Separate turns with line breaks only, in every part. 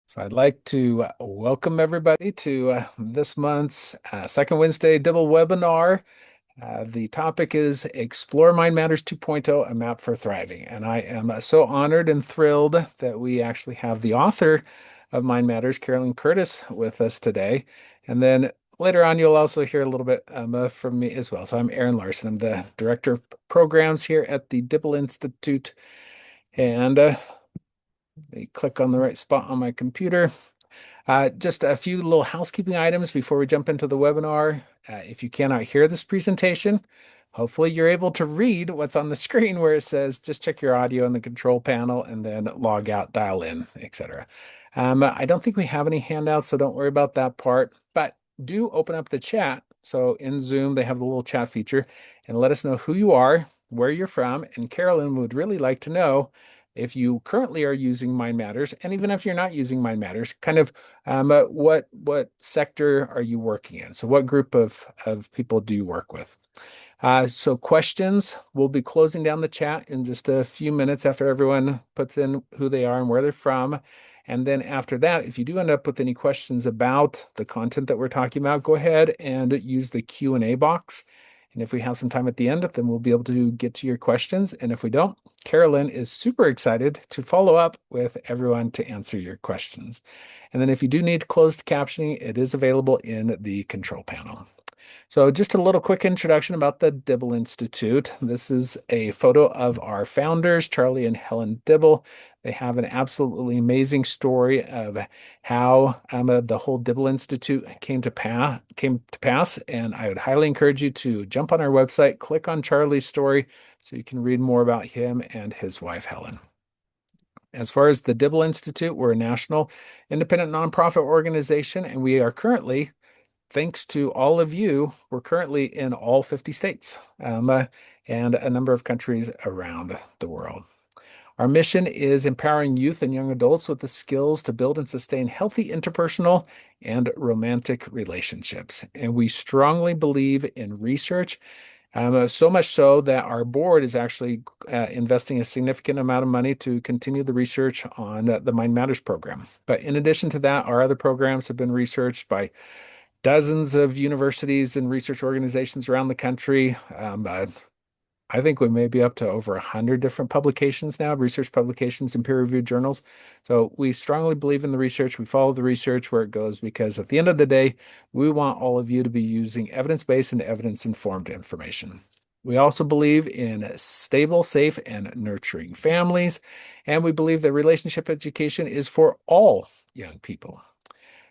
So I'd like to welcome everybody to this month's second Wednesday Dibble webinar. The topic is Explore Mind Matters 2.0, a map for thriving. And I am so honored and thrilled that we actually have the author of Mind Matters, Carolyn Curtis, with us today. And then later on, you'll also hear a little bit from me as well. So I'm Aaron Larson. I'm the Director of Programs here at the Dibble Institute. And let me click on the right spot on my computer. Just a few little housekeeping items before we jump into the webinar. If you cannot hear this presentation, hopefully you're able to read what's on the screen where it says just check your audio in the control panel and then log out, dial in, etc. I don't think we have any handouts, so don't worry about that part, but do open up the chat. So in Zoom, they have the little chat feature and let us know who you are, where you're from, and Carolyn would really like to know if you currently are using Mind Matters, and even if you're not using Mind Matters, kind of what sector are you working in? So what group of people do you work with? So questions, we'll be closing down the chat in just a few minutes after everyone puts in who they are and where they're from. And then after that, if you do end up with any questions about the content that we're talking about, go ahead and use the Q&A box. And if we have some time at the end, then we'll be able to get to your questions. And if we don't, Carolyn is super excited to follow up with everyone to answer your questions. And then if you do need closed captioning, it is available in the control panel. So just a little quick introduction about the Dibble Institute. This is a photo of our founders, Charlie and Helen Dibble. They have an absolutely amazing story of how the whole Dibble Institute came to pass. And I would highly encourage you to jump on our website, click on Charlie's story so you can read more about him and his wife, Helen. As far as the Dibble Institute, we're a national independent nonprofit organization, and we are currently, thanks to all of you, we're currently in all 50 states and a number of countries around the world. Our mission is empowering youth and young adults with the skills to build and sustain healthy interpersonal and romantic relationships. And we strongly believe in research, so much so that our board is actually investing a significant amount of money to continue the research on the Mind Matters program. But in addition to that, our other programs have been researched by dozens of universities and research organizations around the country. I think we may be up to over 100 different publications now, research publications and peer-reviewed journals. So we strongly believe in the research. We follow the research where it goes because at the end of the day, we want all of you to be using evidence-based and evidence-informed information. We also believe in stable, safe, and nurturing families. And we believe that relationship education is for all young people.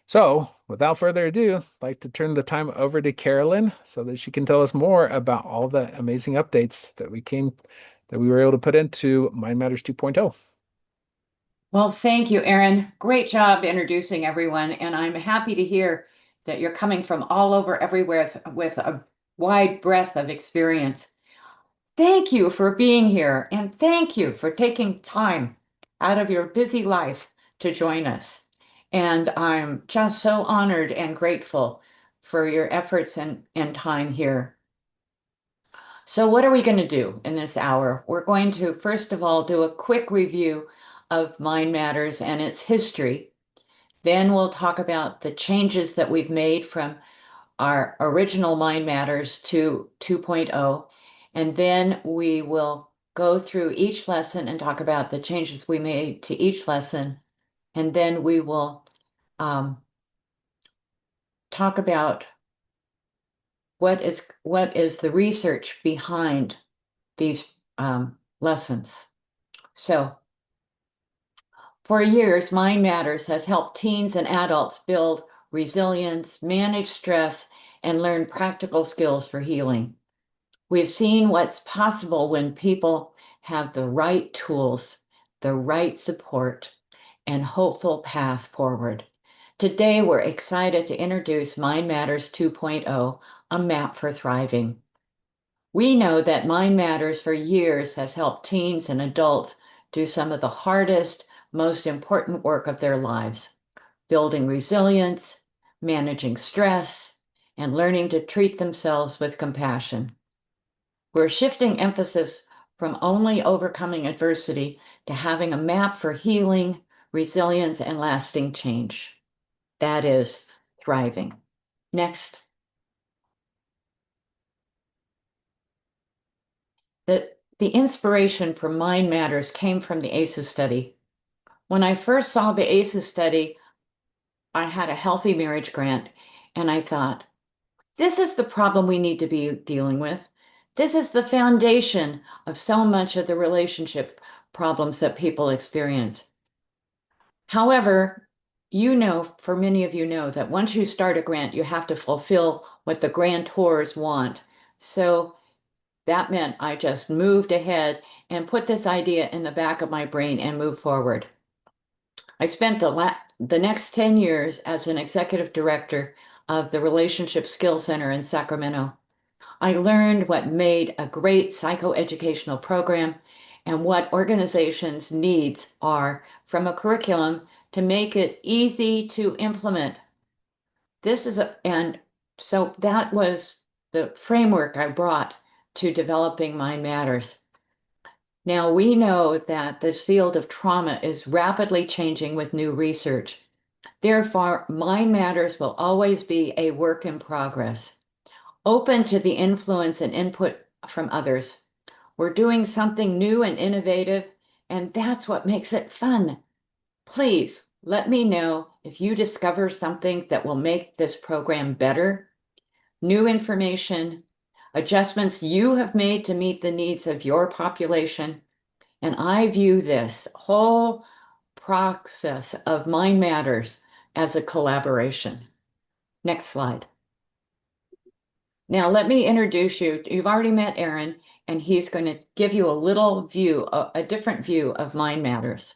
So, without further ado, I'd like to turn the time over to Carolyn so that she can tell us more about all the amazing updates that we were able to put into Mind Matters 2.0.
Well, thank you, Aaron. Great job introducing everyone. And I'm happy to hear that you're coming from all over everywhere with a wide breadth of experience. Thank you for being here. And thank you for taking time out of your busy life to join us. And I'm just so honored and grateful for your efforts and time here. So what are we going to do in this hour? We're going to, first of all, do a quick review of Mind Matters and its history. Then we'll talk about the changes that we've made from our original Mind Matters to 2.0. And then we will go through each lesson and talk about the changes we made to each lesson. And then we will talk about what is the research behind these lessons. So, for years, Mind Matters has helped teens and adults build resilience, manage stress, and learn practical skills for healing. We've seen what's possible when people have the right tools, the right support, and hopeful path forward. Today, we're excited to introduce Mind Matters 2.0, a map for thriving. We know that Mind Matters for years has helped teens and adults do some of the hardest, most important work of their lives, building resilience, managing stress, and learning to treat themselves with compassion. We're shifting emphasis from only overcoming adversity to having a map for healing, resilience, and lasting change. That is thriving. Next. The inspiration for Mind Matters came from the ACEs study. When I first saw the ACEs study, I had a healthy marriage grant, and I thought, this is the problem we need to be dealing with. This is the foundation of so much of the relationship problems that people experience. However, for many of you know that once you start a grant, you have to fulfill what the grantors want. So that meant I just moved ahead and put this idea in the back of my brain and moved forward. I spent the next 10 years as an executive director of the Relationship Skills Center in Sacramento. I learned what made a great psychoeducational program and what organizations' needs are from a curriculum to make it easy to implement. And so that was the framework I brought to developing Mind Matters. Now we know that this field of trauma is rapidly changing with new research. Therefore, Mind Matters will always be a work in progress, open to the influence and input from others. We're doing something new and innovative, and that's what makes it fun. Please let me know if you discover something that will make this program better, new information, adjustments you have made to meet the needs of your population. And I view this whole process of Mind Matters as a collaboration. Next slide. Now, let me introduce you. You've already met Aaron, and he's going to give you a different view of Mind Matters.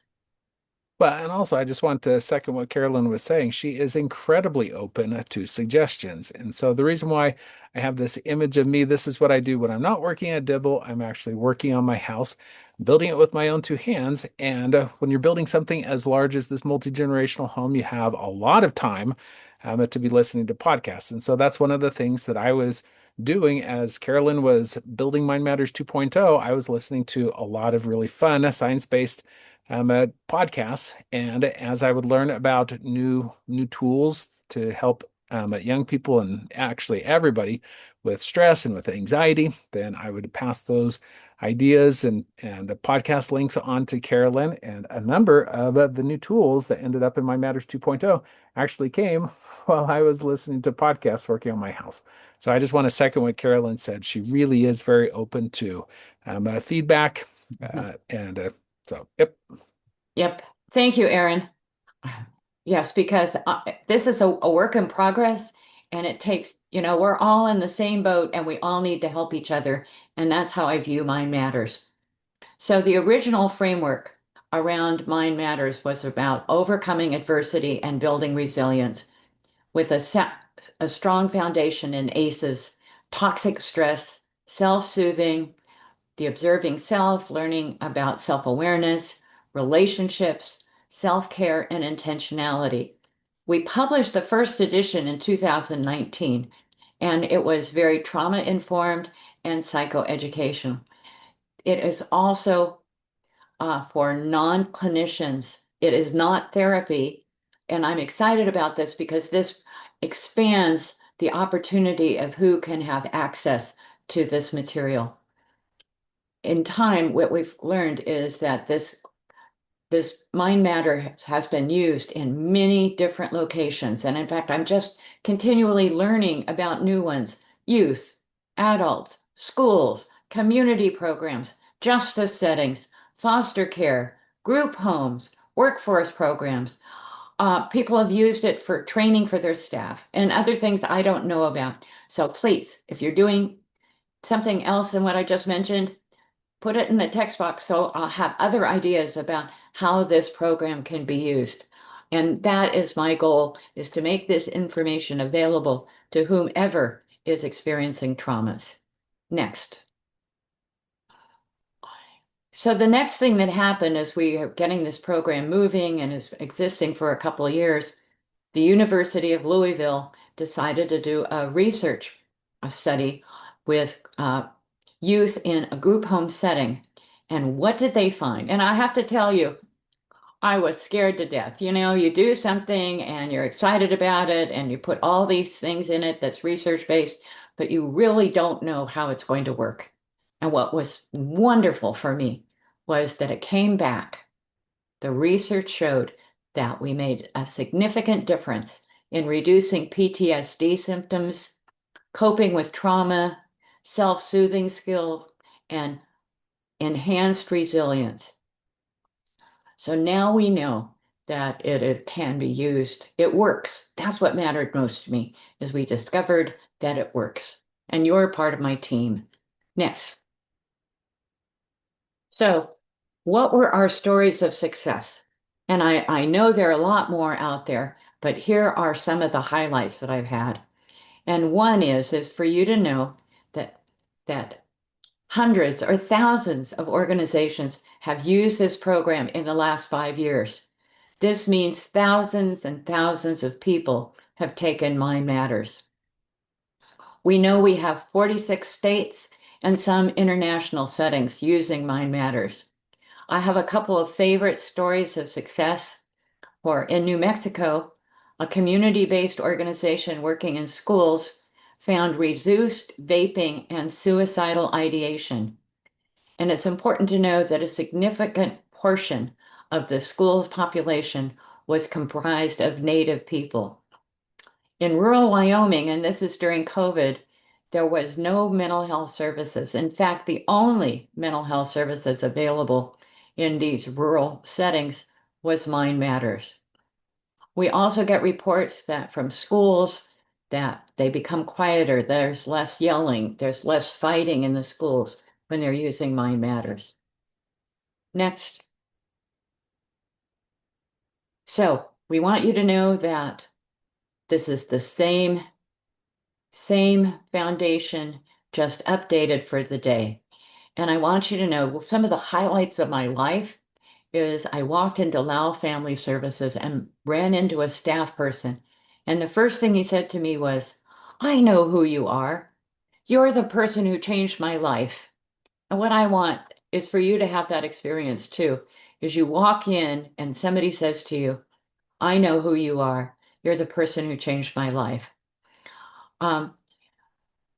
Well, and also, I just want to second what Carolyn was saying. She is incredibly open to suggestions. And so, the reason why I have this image of me, this is what I do when I'm not working at Dibble. I'm actually working on my house, building it with my own two hands. And when you're building something as large as this multi-generational home, you have a lot of time to be listening to podcasts. And so, that's one of the things that I was doing as Carolyn was building Mind Matters 2.0. I was listening to a lot of really fun science-based podcasts. And as I would learn about new tools to help young people and actually everybody with stress and with anxiety, then I would pass those ideas and the podcast links on to Carolyn. And a number of the new tools that ended up in my Matters 2.0 actually came while I was listening to podcasts working on my house. So I just want to second what Carolyn said. She really is very open to feedback and yep.
Yep. Thank you, Aaron. Yes, because this is a work in progress and it takes, we're all in the same boat and we all need to help each other. And that's how I view Mind Matters. So the original framework around Mind Matters was about overcoming adversity and building resilience with a strong foundation in ACEs, toxic stress, self-soothing, the observing self, learning about self-awareness, relationships, self-care, and intentionality. We published the first edition in 2019, and it was very trauma-informed and psychoeducational. It is also for non-clinicians. It is not therapy, and I'm excited about this because this expands the opportunity of who can have access to this material. In time, what we've learned is that this mind matter has been used in many different locations. And in fact, I'm just continually learning about new ones: youth, adults, schools, community programs, justice settings, foster care, group homes, workforce programs. People have used it for training for their staff and other things I don't know about. So please, if you're doing something else than what I just mentioned, put it in the text box so I'll have other ideas about how this program can be used. And that is my goal, is to make this information available to whomever is experiencing traumas. Next. So the next thing that happened as we are getting this program moving and is existing for a couple of years, the University of Louisville decided to do a study with youth in a group home setting. And what did they find? And I have to tell you, I was scared to death. You know, you do something and you're excited about it and you put all these things in it that's research based, but you really don't know how it's going to work. And what was wonderful for me was that it came back. The research showed that we made a significant difference in reducing PTSD symptoms, coping with trauma, self-soothing skills, and enhanced resilience. So now we know that it can be used. It works. That's what mattered most to me, is we discovered that it works. And you're part of my team. Next. So, what were our stories of success? And I know there are a lot more out there, but here are some of the highlights that I've had. And one is for you to know that that hundreds or thousands of organizations have used this program in the last 5 years. This means thousands and thousands of people have taken Mind Matters. We know we have 46 states and some international settings using Mind Matters. I have a couple of favorite stories of success. For in New Mexico, a community-based organization working in schools found reduced vaping and suicidal ideation. And it's important to know that a significant portion of the school's population was comprised of Native people. In rural Wyoming, and this is during COVID, there was no mental health services. In fact, the only mental health services available in these rural settings was Mind Matters. We also get reports that from schools that they become quieter, there's less yelling, there's less fighting in the schools when they're using Mind Matters. Next. So we want you to know that this is the same foundation, just updated for the day. And I want you to know some of the highlights of my life is I walked into Lao Family Services and ran into a staff person. And the first thing he said to me was, I know who you are. You're the person who changed my life. And what I want is for you to have that experience too, is you walk in and somebody says to you, I know who you are. You're the person who changed my life. Um,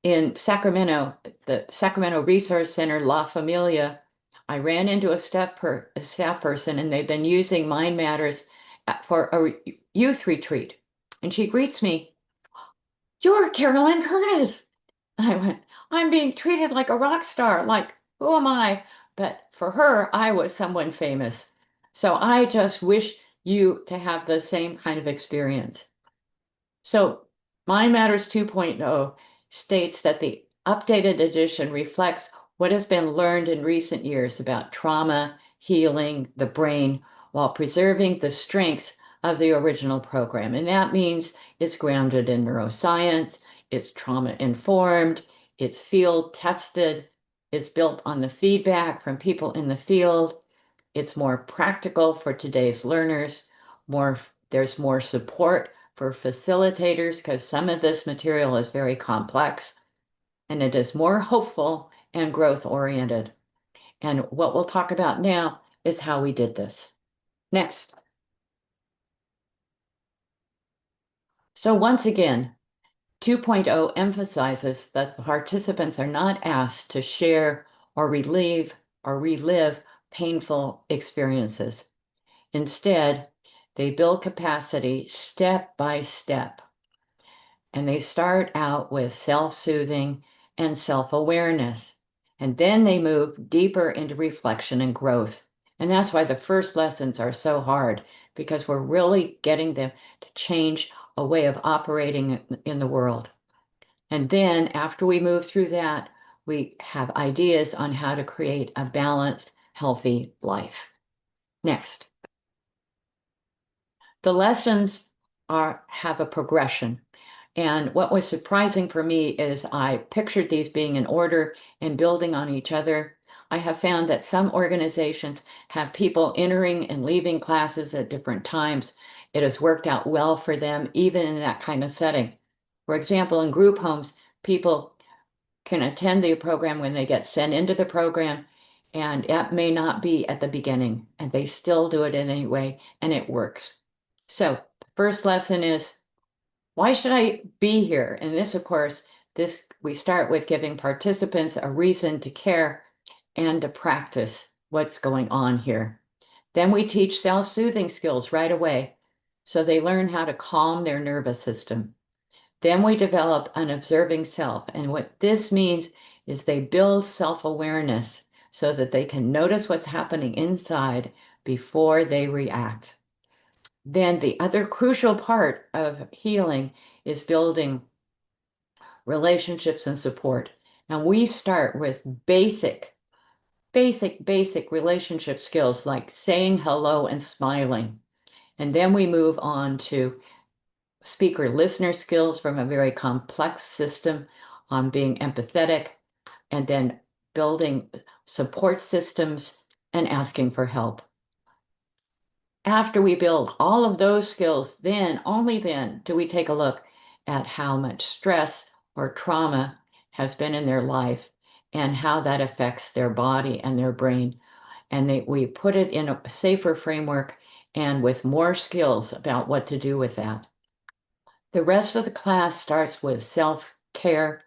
in Sacramento, the Sacramento Resource Center, La Familia, I ran into a staff person, and they've been using Mind Matters for a youth retreat. And she greets me, You're Carolyn Curtis. And I went, I'm being treated like a rock star. Like, who am I? But for her, I was someone famous. So I just wish you to have the same kind of experience. So Mind Matters 2.0 states that the updated edition reflects what has been learned in recent years about trauma, healing, the brain, while preserving the strengths of the original program. And that means it's grounded in neuroscience, it's trauma informed, it's field tested, it's built on the feedback from people in the field, it's more practical for today's learners, there's more support for facilitators because some of this material is very complex, and it is more hopeful and growth oriented. And what we'll talk about now is how we did this. Next. So once again, 2.0 emphasizes that the participants are not asked to share or relive painful experiences. Instead, they build capacity step by step. And they start out with self-soothing and self-awareness. And then they move deeper into reflection and growth. And that's why the first lessons are so hard, because we're really getting them to change a way of operating in the world. And then after we move through that, we have ideas on how to create a balanced, healthy life. Next. The lessons have a progression. And what was surprising for me is I pictured these being in order and building on each other. I have found that some organizations have people entering and leaving classes at different times. It has worked out well for them, even in that kind of setting. For example, in group homes, people can attend the program when they get sent into the program, and it may not be at the beginning, and they still do it in any way, and it works. So the first lesson is, why should I be here? And this, of course, this we start with giving participants a reason to care and to practice what's going on here. Then we teach self-soothing skills right away, so they learn how to calm their nervous system. Then we develop an observing self. And what this means is they build self-awareness so that they can notice what's happening inside before they react. Then the other crucial part of healing is building relationships and support. And we start with basic relationship skills like saying hello and smiling. And then we move on to speaker listener skills from a very complex system on being empathetic, and then building support systems and asking for help. After we build all of those skills, then, only then, do we take a look at how much stress or trauma has been in their life and how that affects their body and their brain. And we put it in a safer framework and with more skills about what to do with that. The rest of the class starts with self-care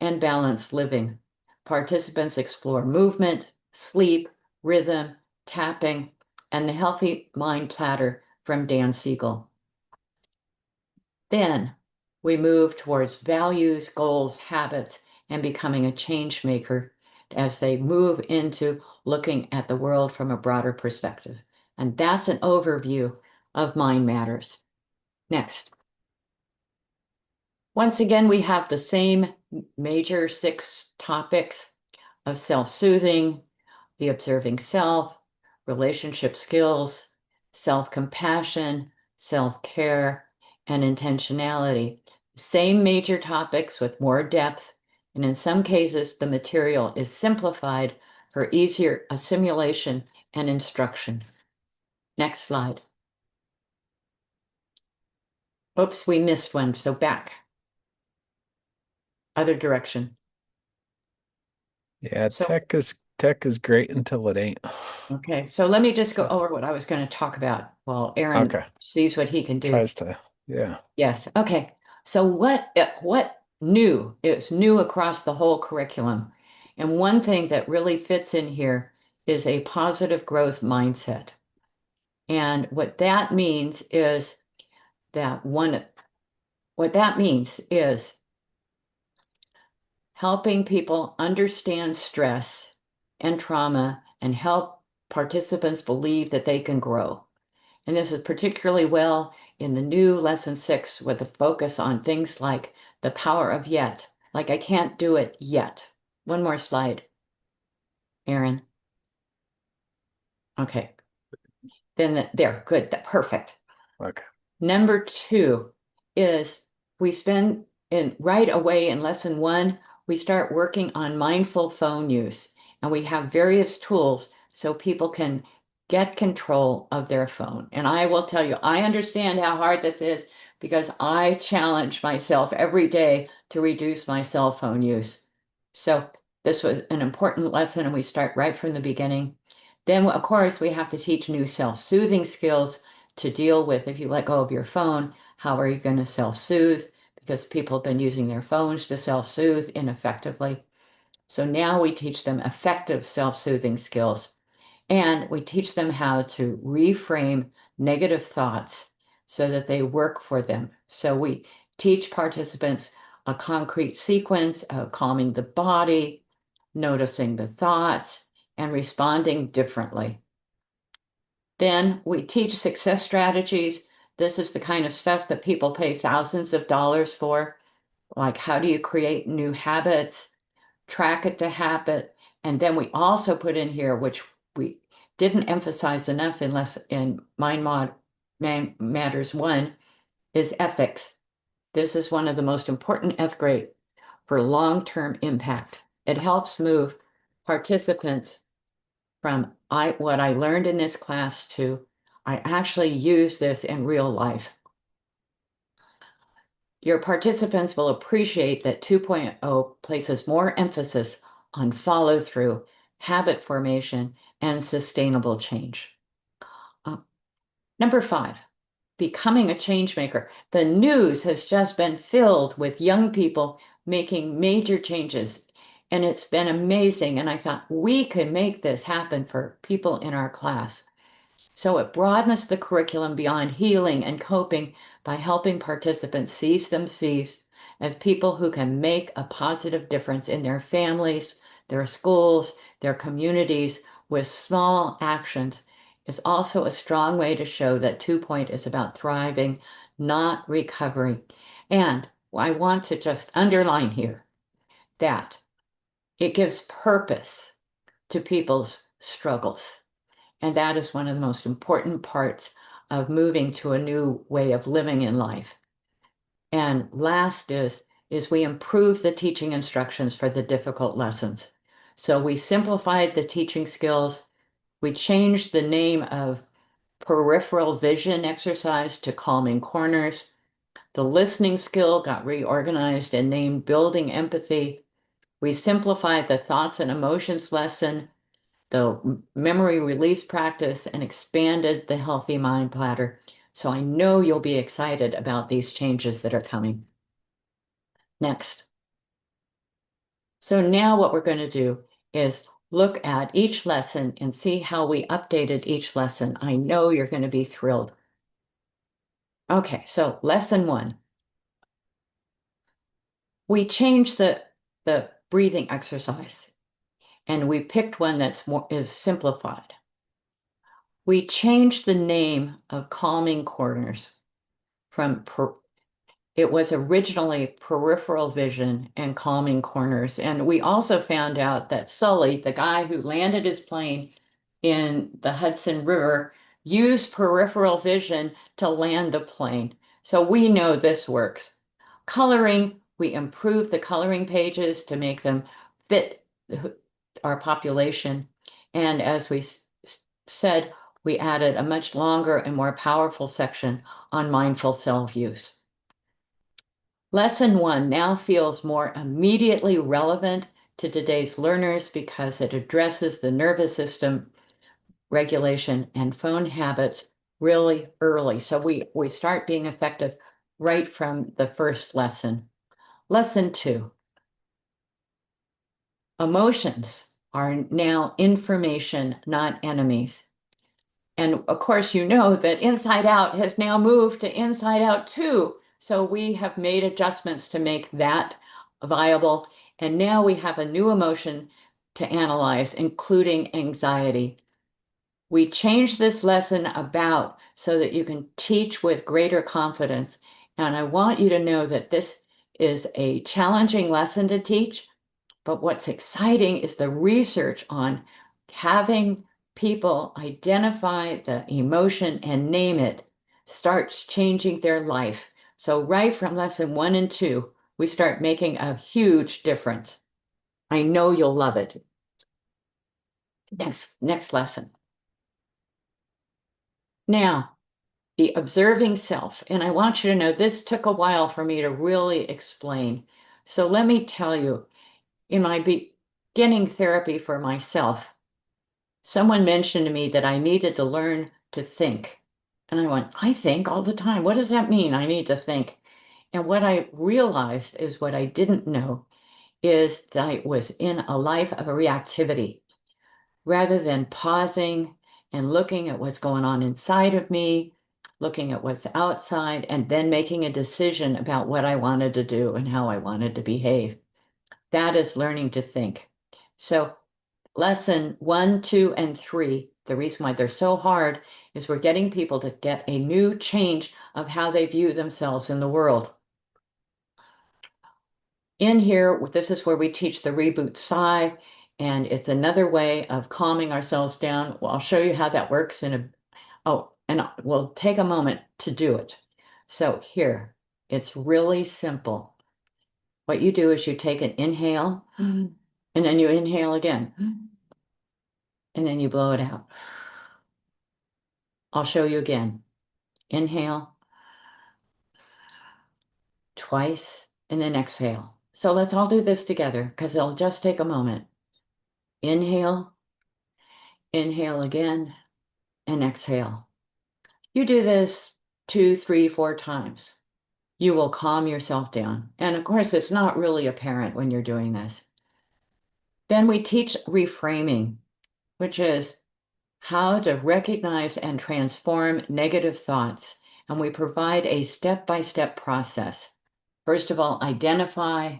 and balanced living. Participants explore movement, sleep, rhythm, tapping, and the Healthy Mind Platter from Dan Siegel. Then we move towards values, goals, habits, and becoming a change maker as they move into looking at the world from a broader perspective. And that's an overview of Mind Matters. Next. Once again, we have the same major 6 topics of self-soothing, the observing self, relationship skills, self-compassion, self-care, and intentionality. Same major topics with more depth, and in some cases, the material is simplified for easier assimilation and instruction. Next slide. Oops, we missed one, so back. Other direction.
Yeah,
So
tech is great until it ain't.
okay, so let me just go
So,
over what I was going to talk about while Aaron
okay.
sees what he can do.
Tries to, yeah.
Yes, okay. So what new is new across the whole curriculum? And one thing that really fits in here is a positive growth mindset. And that what that means is helping people understand stress and trauma and help participants believe that they can grow. And this is particularly well in the new lesson 6 with a focus on things like the power of yet, like I can't do it yet. One more slide, Aaron. Okay, then there, good, perfect.
Okay.
Number 2 is we spend in right away in lesson 1, we start working on mindful phone use, and we have various tools so people can get control of their phone. And I will tell you, I understand how hard this is because I challenge myself every day to reduce my cell phone use. So this was an important lesson, and we start right from the beginning. Then, of course, we have to teach new self-soothing skills to deal with if you let go of your phone, how are you going to self-soothe? Because people have been using their phones to self-soothe ineffectively. So now we teach them effective self-soothing skills, and we teach them how to reframe negative thoughts so that they work for them. So we teach participants a concrete sequence of calming the body, noticing the thoughts, and responding differently. Then we teach success strategies. This is the kind of stuff that people pay thousands of dollars for. Like, how do you create new habits, track it to habit? And then we also put in here, which we didn't emphasize enough in Matters 1, is ethics. This is one of the most important ethics for long-term impact. It helps move participants from what I learned in this class to I actually use this in real life. Your participants will appreciate that 2.0 places more emphasis on follow through habit formation, and sustainable change. Uh, Number 5, becoming a change maker. The news has just been filled with young people making major changes, and it's been amazing. And I thought we could make this happen for people in our class. So it broadens the curriculum beyond healing and coping by helping participants see themselves as people who can make a positive difference in their families, their schools, their communities with small actions. It's also a strong way to show that 2 Point is about thriving, not recovery. And I want to just underline here that it gives purpose to people's struggles. And that is one of the most important parts of moving to a new way of living in life. And last is we improve the teaching instructions for the difficult lessons. So we simplified the teaching skills. We changed the name of peripheral vision exercise to calming corners. The listening skill got reorganized and named building empathy. We simplified the thoughts and emotions lesson, the memory release practice, and expanded the healthy mind platter. So I know you'll be excited about these changes that are coming. Next. So now what we're going to do is look at each lesson and see how we updated each lesson. I know you're going to be thrilled. Okay, so lesson 1. We changed the breathing exercise and we picked one is simplified. We changed the name of calming corners from it was originally peripheral vision and calming corners. And we also found out that Sully, the guy who landed his plane in the Hudson River, used peripheral vision to land the plane. So we know this works. Coloring, we improved the coloring pages to make them fit our population. And as we said, we added a much longer and more powerful section on mindful self-use. Lesson 1 now feels more immediately relevant to today's learners because it addresses the nervous system regulation and phone habits really early. So we start being effective right from the first lesson. Lesson 2, emotions are now information, not enemies. And of course, you know that Inside Out has now moved to Inside Out 2. So we have made adjustments to make that viable. And now we have a new emotion to analyze, including anxiety. We changed this lesson about so that you can teach with greater confidence. And I want you to know that this is a challenging lesson to teach, but what's exciting is the research on having people identify the emotion and name it starts changing their life. So right from lesson 1 and 2, we start making a huge difference. I know you'll love it. Next lesson. Now, the observing self. And I want you to know this took a while for me to really explain. So let me tell you, in my beginning therapy for myself, someone mentioned to me that I needed to learn to think. And I went, I think all the time. What does that mean? I need to think. And what I realized is what I didn't know is that I was in a life of a reactivity rather than pausing and looking at what's going on inside of me, looking at what's outside, and then making a decision about what I wanted to do and how I wanted to behave. That is learning to think. So lesson 1, 2, and 3, the reason why they're so hard is we're getting people to get a new change of how they view themselves in the world. In here, this is where we teach the reboot sigh, and it's another way of calming ourselves down. Well, I'll show you how that works and we'll take a moment to do it. So here, it's really simple. What you do is you take an inhale, and then you inhale again, and then you blow it out. I'll show you again. Inhale twice, and then exhale. So let's all do this together because it'll just take a moment. Inhale, inhale again, and exhale. You do this 2, 3, 4 times. You will calm yourself down. And of course, it's not really apparent when you're doing this. Then we teach reframing, which is how to recognize and transform negative thoughts. And we provide a step-by-step process. First of all, identify,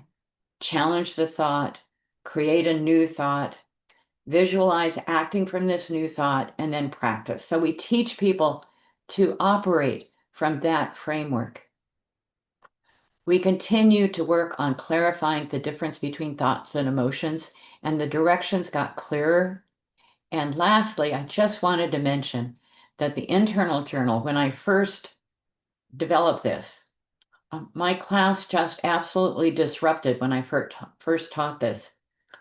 challenge the thought, create a new thought, visualize acting from this new thought, and then practice. So we teach people to operate from that framework. We continue to work on clarifying the difference between thoughts and emotions, and the directions got clearer. And lastly, I just wanted to mention that the internal journal, when I first developed this, my class just absolutely disrupted when I first taught this.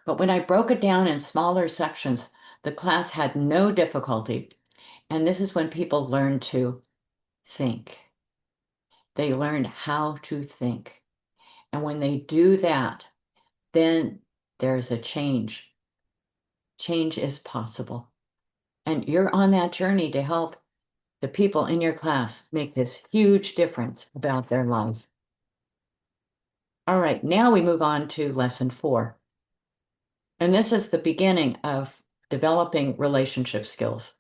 But when I broke it down in smaller sections, the class had no difficulty. And this is when people learn to think. They learn how to think. And when they do that, then there's a change. Change is possible. And you're on that journey to help the people in your class make this huge difference about their life. All right, now we move on to lesson 4. And this is the beginning of developing relationship skills.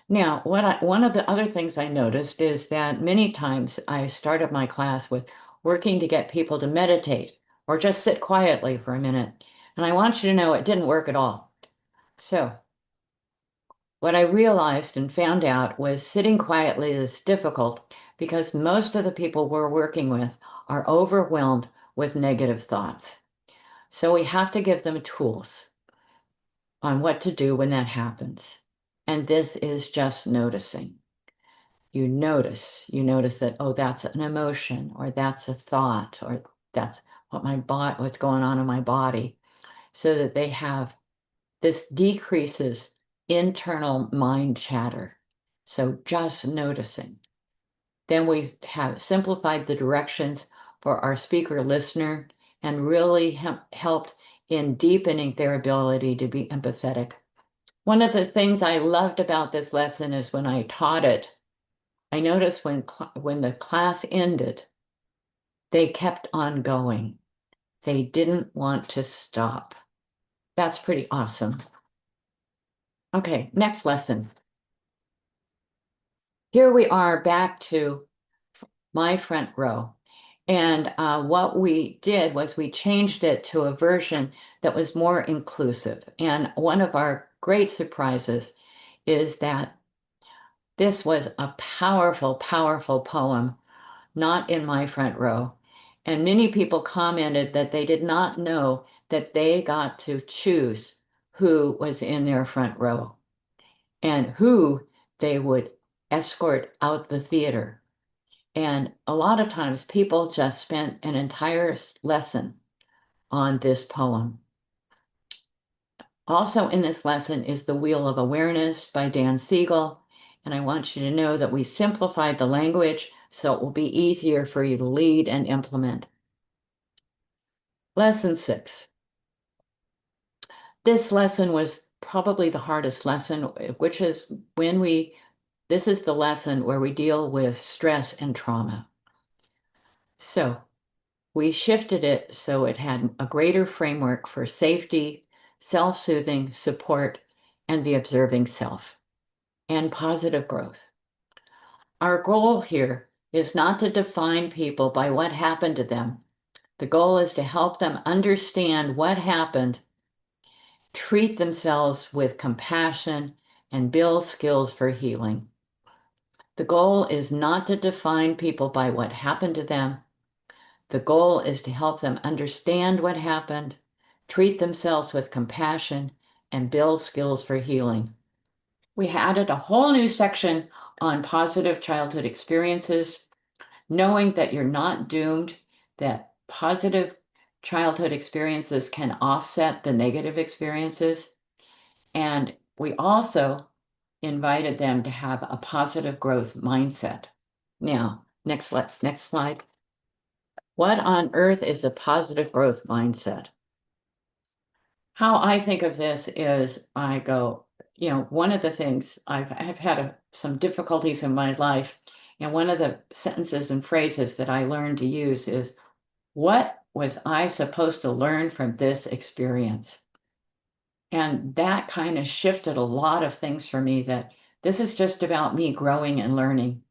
Now, one of the other things I noticed is that many times I started my class with working to get people to meditate or just sit quietly for a minute. And I want you to know it didn't work at all. So, what I realized and found out was sitting quietly is difficult because most of the people we're working with are overwhelmed with negative thoughts. So we have to give them tools on what to do when that happens. And this is just noticing. You notice that, oh, that's an emotion, or that's a thought, or that's what's going on in my body, so that they have this decreases internal mind chatter. So just noticing. Then we have simplified the directions for our speaker listener and really helped in deepening their ability to be empathetic. One of the things I loved about this lesson is when I taught it, I noticed when the class ended, they kept on going. They didn't want to stop. That's pretty awesome. Okay, next lesson. Here we are back to my front row. And what we did was we changed it to a version that was more inclusive. And one of our great surprises is that this was a powerful, powerful poem, not in my front row. And many people commented that they did not know that they got to choose who was in their front row and who they would escort out the theater. And a lot of times people just spent an entire lesson on this poem. Also in this lesson is The Wheel of Awareness by Dan Siegel. And I want you to know that we simplified the language so it will be easier for you to lead and implement. Lesson 6. This lesson was probably the hardest lesson, which is this is the lesson where we deal with stress and trauma. So we shifted it so it had a greater framework for safety, self-soothing, support, and the observing self, and positive growth. Our goal here is not to define people by what happened to them. The goal is to help them understand what happened, treat themselves with compassion, and build skills for healing. The goal is not to define people by what happened to them. The goal is to help them understand what happened, treat themselves with compassion, and build skills for healing. We added a whole new section on positive childhood experiences, knowing that you're not doomed, that positive childhood experiences can offset the negative experiences. And we also invited them to have a positive growth mindset. Now, next slide. What on earth is a positive growth mindset? how I think of this is I go, one of the things I've had some difficulties in my life, and one of the sentences and phrases that I learned to use is, what was I supposed to learn from this experience? And that kind of shifted a lot of things for me that this is just about me growing and learning.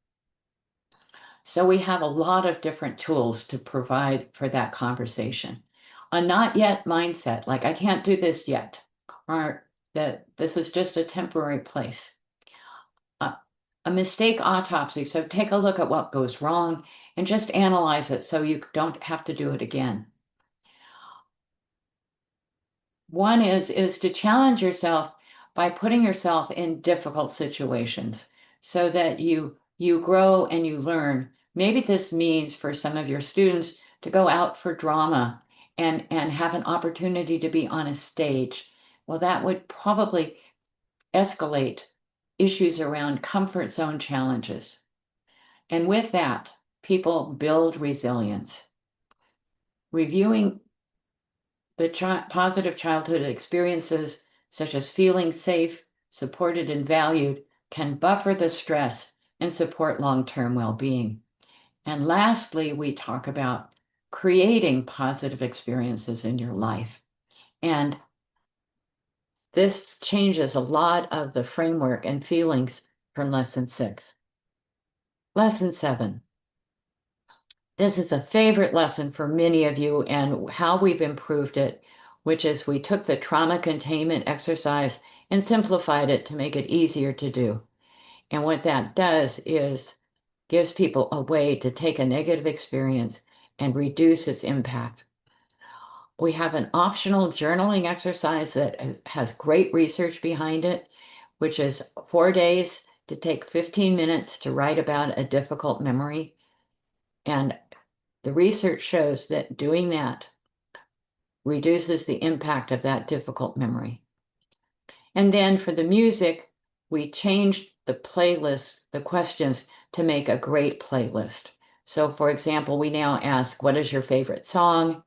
So we have a lot of different tools to provide for that conversation. A not yet mindset, like I can't do this yet, or that this is just a temporary place. A mistake autopsy, so take a look at what goes wrong and just analyze it so you don't have to do it again. One is to challenge yourself by putting yourself in difficult situations so that you grow and you learn. Maybe this means for some of your students to go out for drama and have an opportunity to be on a stage. Well, that would probably escalate issues around comfort zone challenges. And with that, people build resilience. Reviewing the positive childhood experiences, such as feeling safe, supported, and valued, can buffer the stress and support long term well being. And lastly, we talk about creating positive experiences in your life. And this changes a lot of the framework and feelings from lesson 6. Lesson 7. This is a favorite lesson for many of you and how we've improved it, which is we took the trauma containment exercise and simplified it to make it easier to do. And what that does is gives people a way to take a negative experience and reduce its impact. We have an optional journaling exercise that has great research behind it, which is 4 days to take 15 minutes to write about a difficult memory. And the research shows that doing that reduces the impact of that difficult memory. And then for the music, we changed the playlist, the questions, to make a great playlist. So, for example, we now ask, what is your favorite song?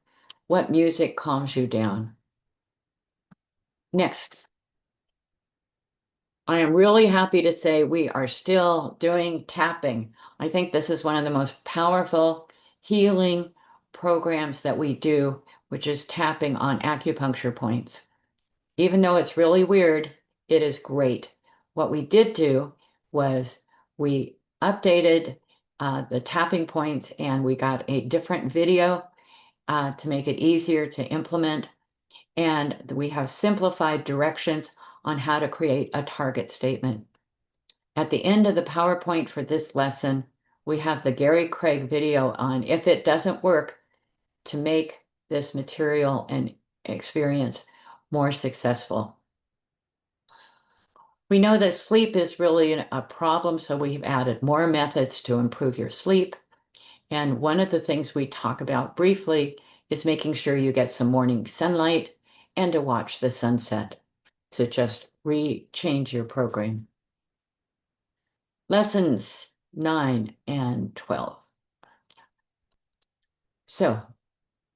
What music calms you down? Next, I am really happy to say we are still doing tapping. I think this is one of the most powerful healing programs that we do, which is tapping on acupuncture points. Even though it's really weird, it is great. What we did do was we updated the tapping points and we got a different video to make it easier to implement. And we have simplified directions on how to create a target statement. At the end of the PowerPoint for this lesson, we have the Gary Craig video on if it doesn't work to make this material and experience more successful. We know that sleep is really a problem, so we've added more methods to improve your sleep. And one of the things we talk about briefly is making sure you get some morning sunlight and to watch the sunset to just change your program. Lessons 9 and 12. So,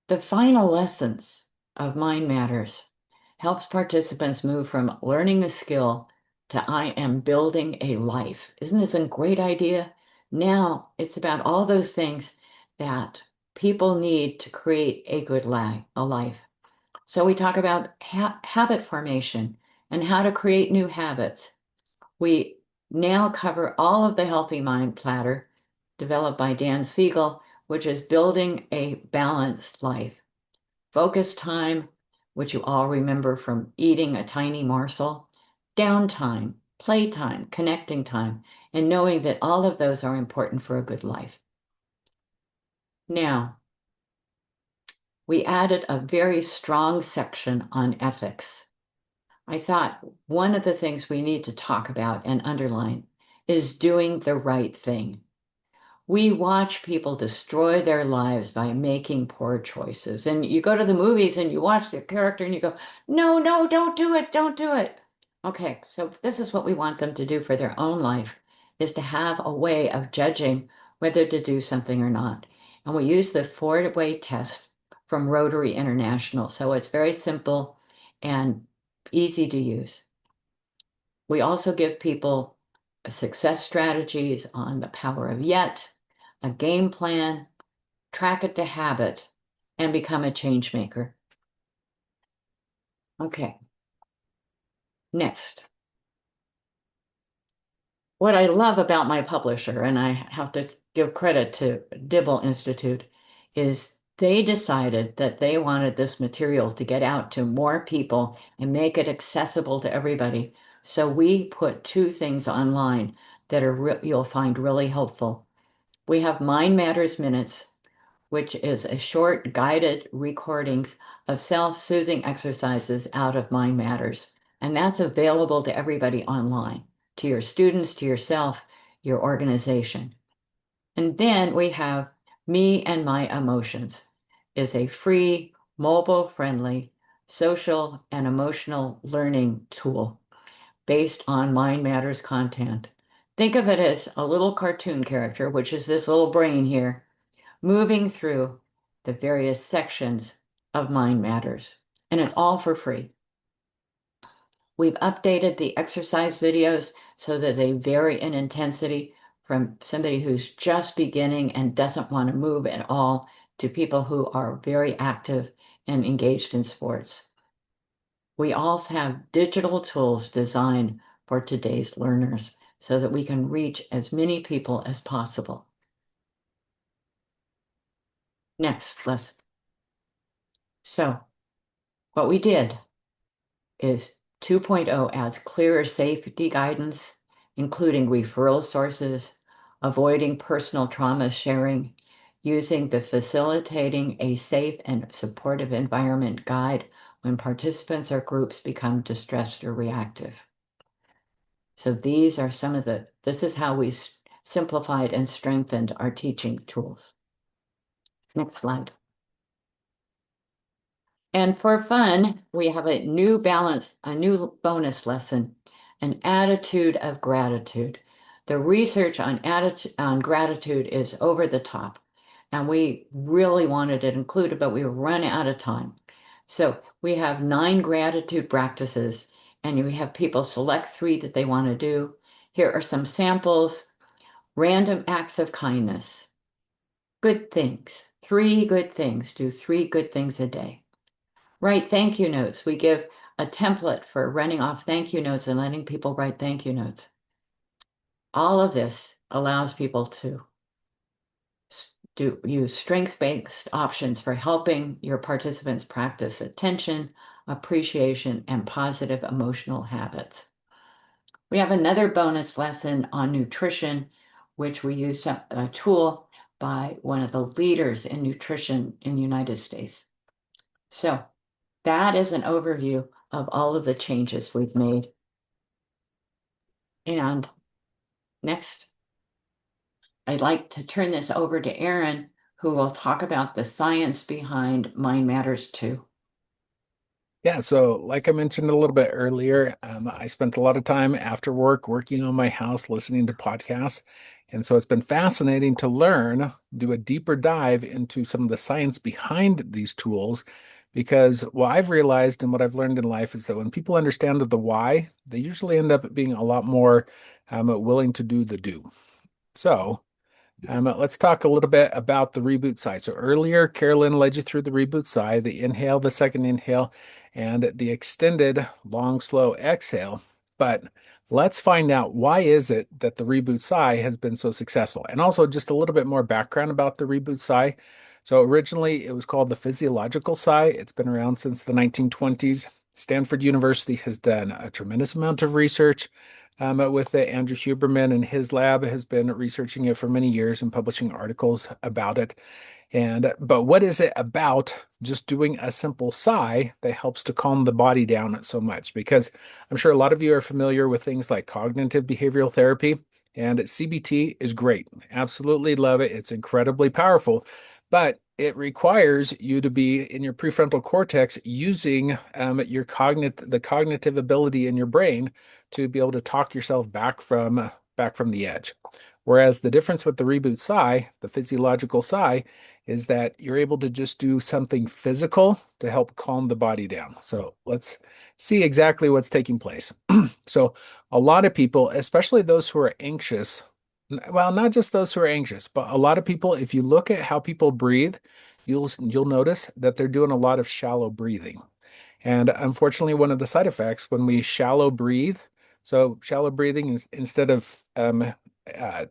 the final lessons of Mind Matters helps participants move from learning a skill to I am building a life. Isn't this a great idea? Now it's about all those things that people need to create a good life. So we talk about habit formation and how to create new habits. We now cover all of the Healthy Mind Platter developed by Dan Siegel, which is building a balanced life. Focus time, which you all remember from eating a tiny morsel, downtime, playtime, connecting time, and knowing that all of those are important for a good life. Now, we added a very strong section on ethics. I thought one of the things we need to talk about and underline is doing the right thing. We watch people destroy their lives by making poor choices. And you go to the movies and you watch the character and you go, no, no, don't do it, don't do it. Okay, so this is what we want them to do for their own life, is to have a way of judging whether to do something or not. And we use the four-way test from Rotary International. So it's very simple. and easy to use. We also give people success strategies on the power of yet, a game plan, track it to habit, and become a change maker. Okay, next. What I love about my publisher, and I have to give credit to Dibble Institute, is they decided that they wanted this material to get out to more people and make it accessible to everybody. So we put two things online that you'll find really helpful. We have Mind Matters Minutes, which is a short guided recordings of self-soothing exercises out of Mind Matters. And that's available to everybody online, to your students, to yourself, your organization. And then we have Me and My Emotions is a free, mobile-friendly, social and emotional learning tool based on Mind Matters content. Think of it as a little cartoon character, which is this little brain here, moving through the various sections of Mind Matters. And it's all for free. We've updated the exercise videos so that they vary in intensity from somebody who's just beginning and doesn't want to move at all to people who are very active and engaged in sports. We also have digital tools designed for today's learners so that we can reach as many people as possible. Next, so what we did is 2.0 adds clearer safety guidance, including referral sources, avoiding personal trauma sharing, using the Facilitating a Safe and Supportive Environment guide when participants or groups become distressed or reactive. So these are this is how we simplified and strengthened our teaching tools. Next slide. And for fun, we have a new bonus lesson, an attitude of gratitude. The research on gratitude is over the top, and we really wanted it included, but we were running out of time. So we have 9 gratitude practices, and we have people select 3 that they want to do. Here are some samples. Random acts of kindness. Good things. 3 good things. Do 3 good things a day. Write thank you notes. We give a template for running off thank you notes and letting people write thank you notes. All of this allows people to use strength-based options for helping your participants practice attention, appreciation, and positive emotional habits. We have another bonus lesson on nutrition, which we use a tool by one of the leaders in nutrition in the United States. So that is an overview of all of the changes we've made. And next, I'd like to turn this over to Aaron, who will talk about the science behind Mind Matters 2.
Yeah, so like I mentioned a little bit earlier, I spent a lot of time after work working on my house, listening to podcasts. And so it's been fascinating to learn, do a deeper dive into some of the science behind these tools. Because what I've realized and what I've learned in life is that when people understand the why, they usually end up being a lot more willing to do the do. So, let's talk a little bit about the reboot sigh. So earlier, Carolyn led you through the reboot sigh, the inhale, the second inhale, and the extended long, slow exhale. But let's find out, why is it that the reboot sigh has been so successful? And also just a little bit more background about the reboot sigh. So originally, it was called the physiological sigh. It's been around since the 1920s. Stanford University has done a tremendous amount of research with it. Andrew Huberman and his lab has been researching it for many years and publishing articles about it. But what is it about just doing a simple sigh that helps to calm the body down so much? Because I'm sure a lot of you are familiar with things like cognitive behavioral therapy, and CBT is great. Absolutely love it. It's incredibly powerful, but it requires you to be in your prefrontal cortex using the cognitive ability in your brain to be able to talk yourself back from back from the edge. Whereas the difference with the reboot psi, the physiological psi, is that you're able to just do something physical to help calm the body down. So let's see exactly what's taking place. So a lot of people, especially those who are anxious, well, not just those who are anxious, but a lot of people, if you look at how people breathe, you'll notice that they're doing a lot of shallow breathing. And unfortunately, one of the side effects when we shallow breathe, so shallow breathing is instead of uh,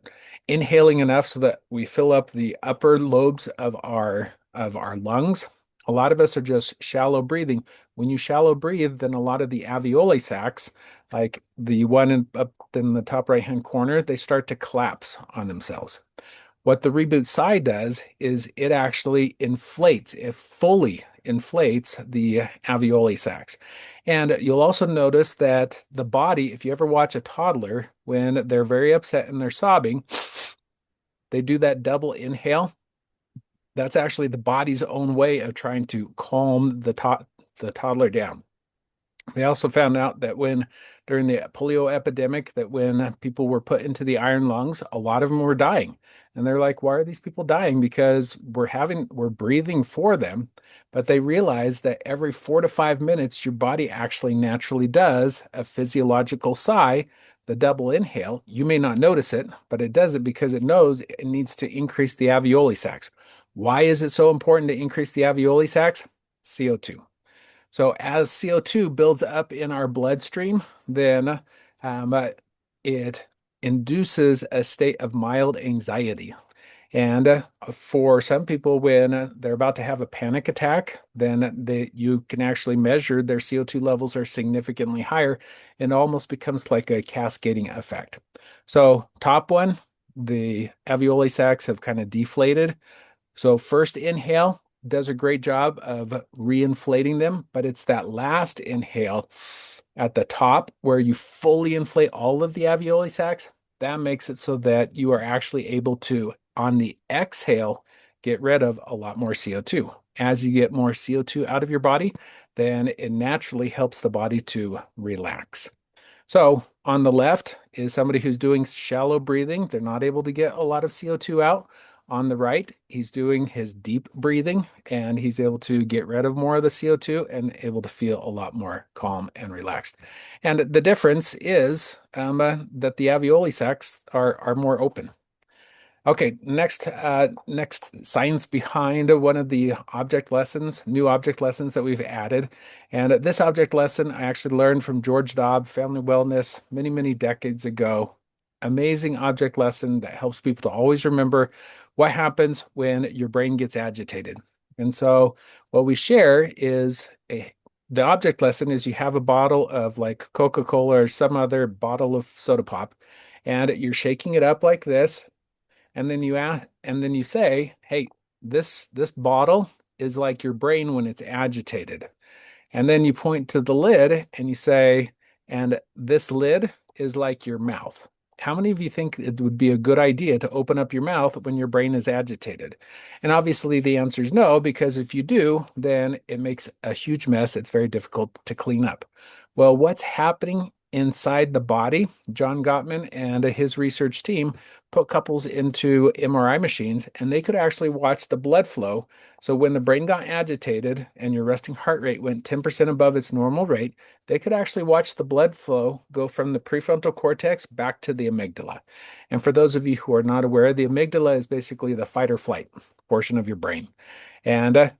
inhaling enough so that we fill up the upper lobes of our lungs, a lot of us are just shallow breathing. When you shallow breathe, then a lot of the alveoli sacs, like the one up in the top right-hand corner, they start to collapse on themselves. What the reboot psi does is it actually inflates, it fully inflates the alveoli sacs. And you'll also notice that the body, if you ever watch a toddler, when they're very upset and they're sobbing, they do that double inhale. That's actually the body's own way of trying to calm the toddler down. They also found out that when during the polio epidemic, that when people were put into the iron lungs, a lot of them were dying. And they're like, why are these people dying? Because we're breathing for them. But they realized that every 4 to 5 minutes, your body actually naturally does a physiological sigh, the double inhale. You may not notice it, but it does it because it knows it needs to increase the alveoli sacs. Why is it so important to increase the alveoli sacs? CO2. So as CO2 builds up in our bloodstream, then it induces a state of mild anxiety. And for some people, when they're about to have a panic attack, then you can actually measure their CO2 levels are significantly higher and almost becomes like a cascading effect. So top one, the alveoli sacs have kind of deflated. So first inhale does a great job of reinflating them, but it's that last inhale at the top where you fully inflate all of the alveoli sacs. That makes it so that you are actually able to, on the exhale, get rid of a lot more CO2. As you get more CO2 out of your body, then it naturally helps the body to relax. So on the left is somebody who's doing shallow breathing. They're not able to get a lot of CO2 out. On the right, he's doing his deep breathing and he's able to get rid of more of the CO2 and able to feel a lot more calm and relaxed. And the difference is that the alveoli sacs are more open. Okay, next science behind one of the object lessons, new object lessons that we've added. And this object lesson I actually learned from George Dobb, Family Wellness, many, many decades ago. Amazing object lesson that helps people to always remember what happens when your brain gets agitated. And so what we share is the object lesson is you have a bottle of like Coca-Cola or some other bottle of soda pop, and you're shaking it up like this and then you ask, and then you say, "Hey, this bottle is like your brain when it's agitated." And then you point to the lid and you say, "And this lid is like your mouth." How many of you think it would be a good idea to open up your mouth when your brain is agitated? And obviously the answer is no, because if you do, then it makes a huge mess. It's very difficult to clean up. Well, what's happening inside the body? John Gottman and his research team put couples into MRI machines and they could actually watch the blood flow. So when the brain got agitated and your resting heart rate went 10% above its normal rate, they could actually watch the blood flow go from the prefrontal cortex back to the amygdala. And for those of you who are not aware, the amygdala is basically the fight or flight portion of your brain. And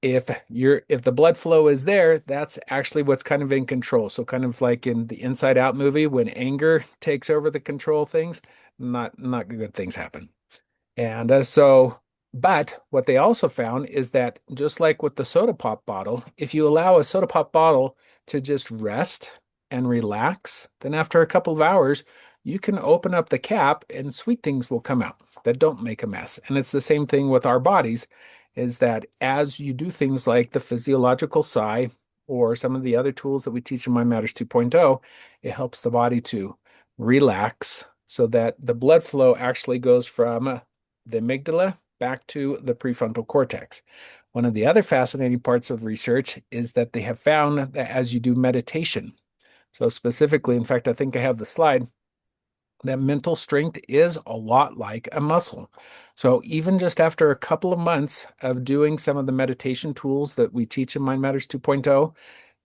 if the blood flow is there, that's actually what's kind of in control. So kind of like in the Inside Out movie when anger takes over the control things, not good things happen. And but what they also found is that just like with the soda pop bottle, if you allow a soda pop bottle to just rest and relax, then after a couple of hours, you can open up the cap and sweet things will come out that don't make a mess. And it's the same thing with our bodies, is that as you do things like the physiological sigh or some of the other tools that we teach in Mind Matters 2.0, it helps the body to relax so that the blood flow actually goes from the amygdala back to the prefrontal cortex. One of the other fascinating parts of research is that they have found that as you do meditation, so specifically, in fact, I think I have the slide, that mental strength is a lot like a muscle. So even just after a couple of months of doing some of the meditation tools that we teach in Mind Matters 2.0,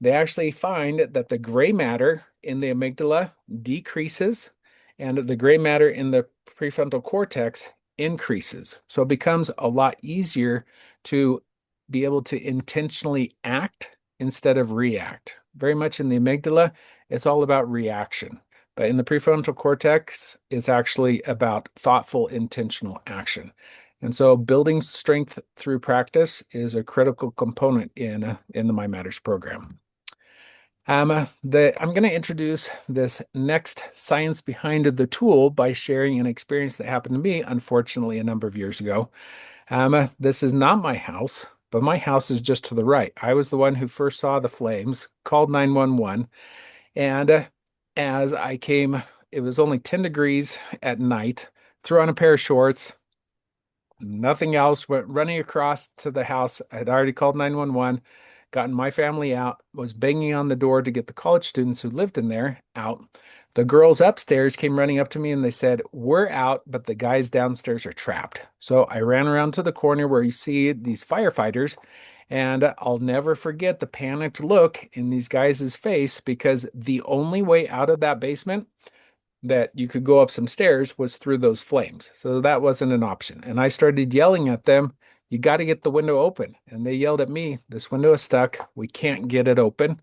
they actually find that the gray matter in the amygdala decreases and the gray matter in the prefrontal cortex increases. So it becomes a lot easier to be able to intentionally act instead of react. Very much in the amygdala, it's all about reaction. But in the prefrontal cortex, it's actually about thoughtful, intentional action. And so building strength through practice is a critical component in the My Matters program. I'm going to introduce this next science behind the tool by sharing an experience that happened to me, unfortunately, a number of years ago. This is not my house, but my house is just to the right. I was the one who first saw the flames, called 911, and as I came, it was only 10 degrees at night, threw on a pair of shorts, nothing else, went running across to the house. I had already called 911, gotten my family out, was banging on the door to get the college students who lived in there out. The girls upstairs came running up to me and they said, "We're out, but the guys downstairs are trapped." So I ran around to the corner where you see these firefighters, and I'll never forget the panicked look in these guys' face because the only way out of that basement that you could go up some stairs was through those flames. So that wasn't an option. And I started yelling at them, "You got to get the window open." And they yelled at me, "This window is stuck. We can't get it open."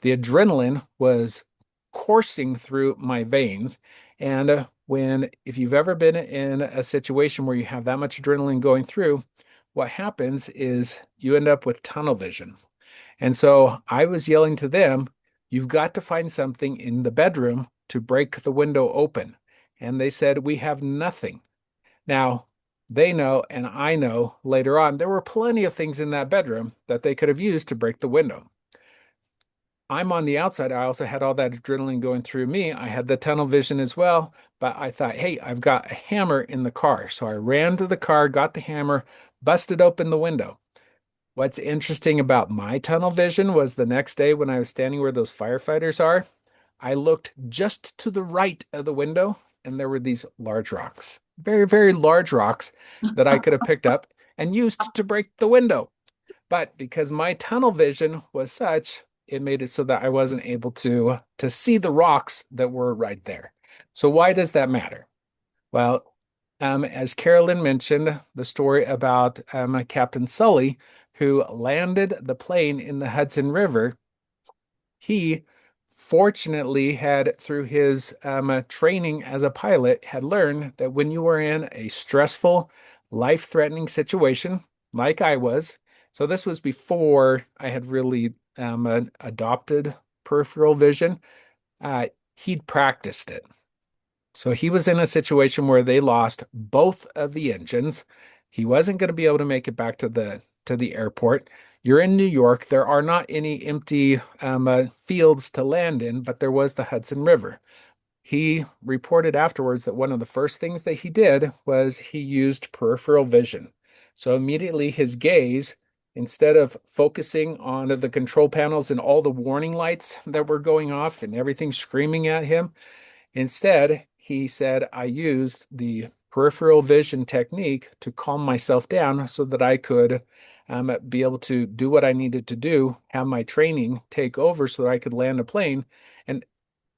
The adrenaline was coursing through my veins. And if you've ever been in a situation where you have that much adrenaline going through, what happens is you end up with tunnel vision. And so I was yelling to them, "You've got to find something in the bedroom to break the window open." And they said, "We have nothing." Now, they know, and I know later on, there were plenty of things in that bedroom that they could have used to break the window. I'm on the outside. I also had all that adrenaline going through me. I had the tunnel vision as well, but I thought, hey, I've got a hammer in the car. So I ran to the car, got the hammer, busted open the window. What's interesting about my tunnel vision was the next day when I was standing where those firefighters are, I looked just to the right of the window and there were these large rocks, very, very large rocks that I could have picked up and used to break the window. But because my tunnel vision was such, it made it so that I wasn't able to see the rocks that were right there. So why does that matter? Well, as Carolyn mentioned, the story about Captain Sully, who landed the plane in the Hudson River, he fortunately had, through his training as a pilot, had learned that when you were in a stressful, life-threatening situation, like I was, so this was before I had really adopted peripheral vision, uh, he'd practiced it. So he was in a situation where they lost both of the engines. He wasn't going to be able to make it back to the airport. You're in New York. There are not any empty fields to land in, but there was the Hudson River. He reported afterwards that one of the first things that he did was he used peripheral vision. So immediately his gaze, instead of focusing on the control panels and all the warning lights that were going off and everything screaming at him, instead, he said, I used the peripheral vision technique to calm myself down so that I could be able to do what I needed to do, have my training take over so that I could land a plane. And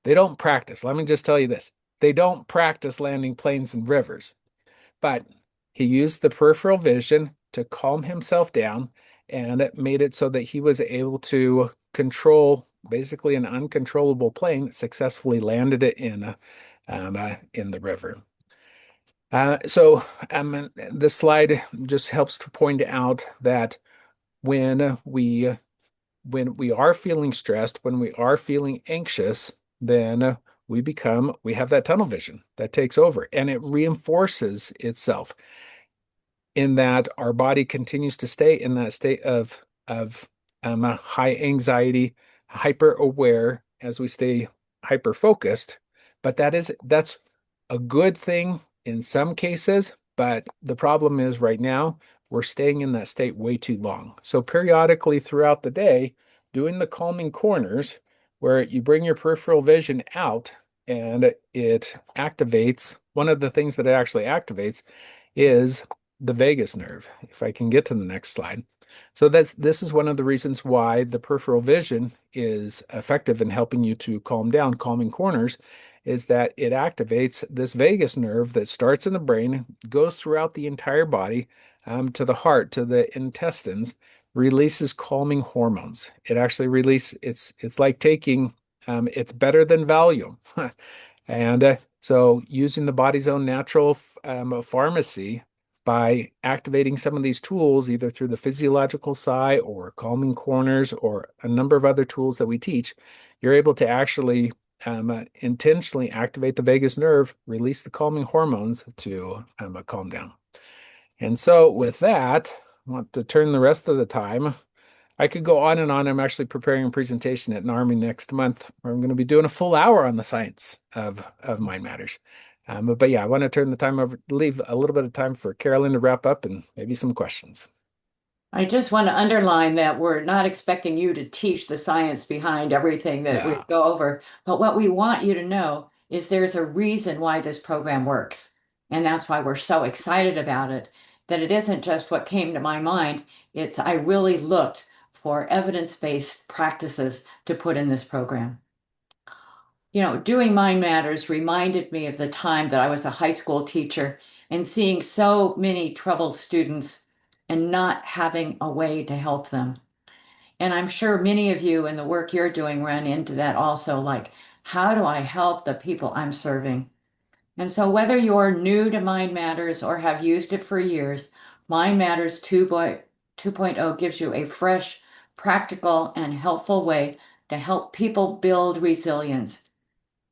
they don't practice. Let me just tell you this. They don't practice landing planes in rivers. But he used the peripheral vision to calm himself down, and it made it so that he was able to control basically an uncontrollable plane, successfully landed it in the river. This slide just helps to point out that when we when we are feeling stressed, when we are feeling anxious, then we have that tunnel vision that takes over and it reinforces itself in that our body continues to stay in that state of high anxiety, hyper aware as we stay hyper focused. But that's a good thing in some cases. But the problem is right now we're staying in that state way too long. So periodically throughout the day, doing the calming corners where you bring your peripheral vision out and it activates, one of the things that it actually activates is the vagus nerve. If I can get to the next slide. So this is one of the reasons why the peripheral vision is effective in helping you to calm down, calming corners, is that it activates this vagus nerve that starts in the brain, goes throughout the entire body, to the heart, to the intestines, releases calming hormones. It actually releases, it's like taking, it's better than Valium. And so using the body's own natural pharmacy by activating some of these tools, either through the physiological side or calming corners or a number of other tools that we teach, you're able to actually intentionally activate the vagus nerve, release the calming hormones to calm down. And so with that, I want to turn the rest of the time. I could go on and on. I'm actually preparing a presentation at an Army next month where I'm going to be doing a full hour on the science of mind matters. But yeah, I want to turn the time over, leave a little bit of time for Carolyn to wrap up and maybe some questions.
I just want to underline that we're not expecting you to teach the science behind everything that we
No.
go over, but what we want you to know is there's a reason why this program works. And that's why we're so excited about it, that it isn't just what came to my mind. It's I really looked for evidence-based practices to put in this program. Doing Mind Matters reminded me of the time that I was a high school teacher and seeing so many troubled students and not having a way to help them. And I'm sure many of you in the work you're doing run into that also, like, how do I help the people I'm serving? And so whether you're new to Mind Matters or have used it for years, Mind Matters 2.0 gives you a fresh, practical, and helpful way to help people build resilience.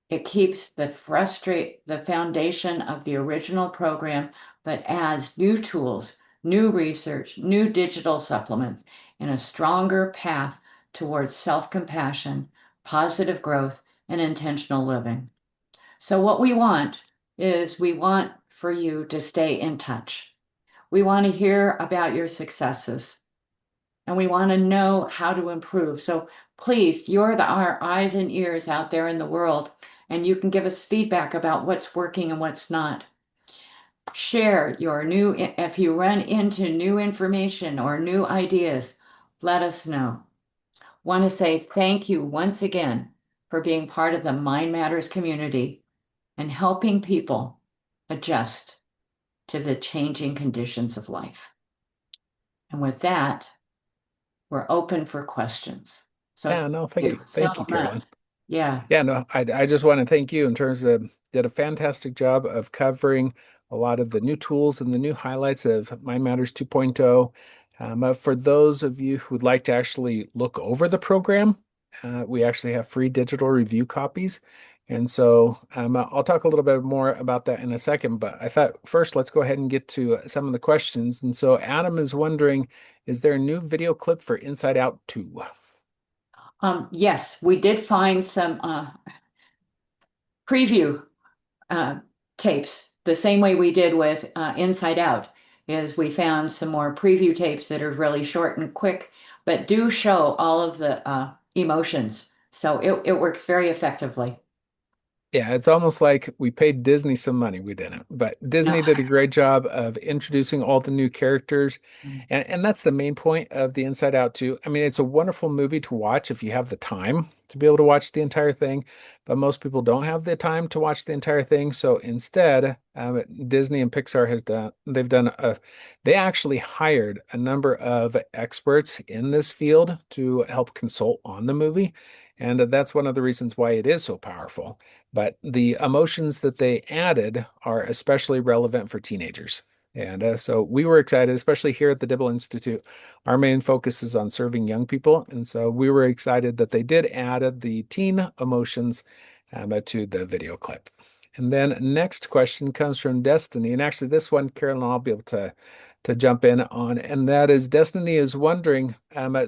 It keeps the foundation of the original program, but adds new tools, new research, new digital supplements, and a stronger path towards self-compassion, positive growth, and intentional living. So what we want is we want for you to stay in touch. We want to hear about your successes and we want to know how to improve. So please, you're our eyes and ears out there in the world, and you can give us feedback about what's working and what's not. Share your if you run into new information or new ideas, let us know. Want to say thank you once again for being part of the Mind Matters community and helping people adjust to the changing conditions of life. And with that, we're open for questions. So
Yeah, no,
thank
thank you.
you so
Thank you,
much.
Carolyn.
Yeah.
Yeah, no, I just want to thank you in terms of did a fantastic job of covering a lot of the new tools and the new highlights of Mind Matters 2.0. For those of you who would like to actually look over the program, we actually have free digital review copies. And so I'll talk a little bit more about that in a second, but I thought first let's go ahead and get to some of the questions. And so Adam is wondering, is there a new video clip for Inside Out 2?
Yes, we did find some preview uh, tapes the same way we did with Inside Out, is we found some more preview tapes that are really short and quick, but do show all of the emotions. So it works very effectively.
Yeah, it's almost like we paid Disney some money. We didn't, but
No.
Disney did a great job of introducing all the new characters. And that's the main point of the Inside Out 2. I mean, it's a wonderful movie to watch if you have the time to be able to watch the entire thing, but most people don't have the time to watch the entire thing. So instead, Disney and Pixar they actually hired a number of experts in this field to help consult on the movie. And that's one of the reasons why it is so powerful. But the emotions that they added are especially relevant for teenagers. And so we were excited, especially here at the Dibble Institute. Our main focus is on serving young people. And so we were excited that they did add the teen emotions to the video clip. And then next question comes from Destiny. And actually, this one, Carolyn, I'll be able to jump in on. And that is Destiny is wondering,